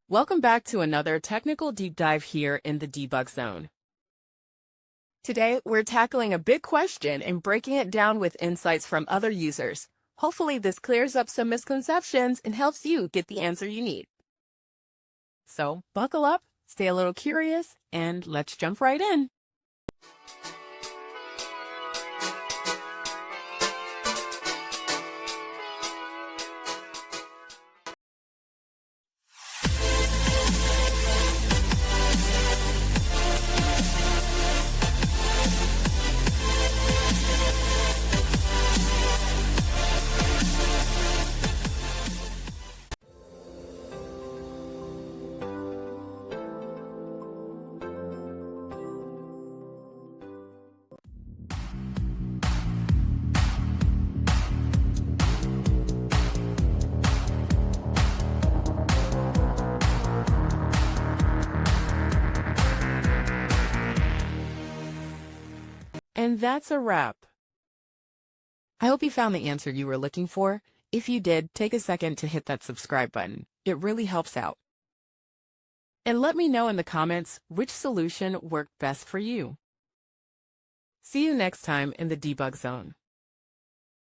Welcome back to another technical deep dive here in the debug zone. Today, we're tackling a big question and breaking it down with insights from other users. Hopefully, this clears up some misconceptions and helps you get the answer you need. So, buckle up, stay a little curious, and let's jump right in. And that's a wrap. I hope you found the answer you were looking for. If you did, take a second to hit that subscribe button. It really helps out. And let me know in the comments which solution worked best for you. See you next time in the debug zone.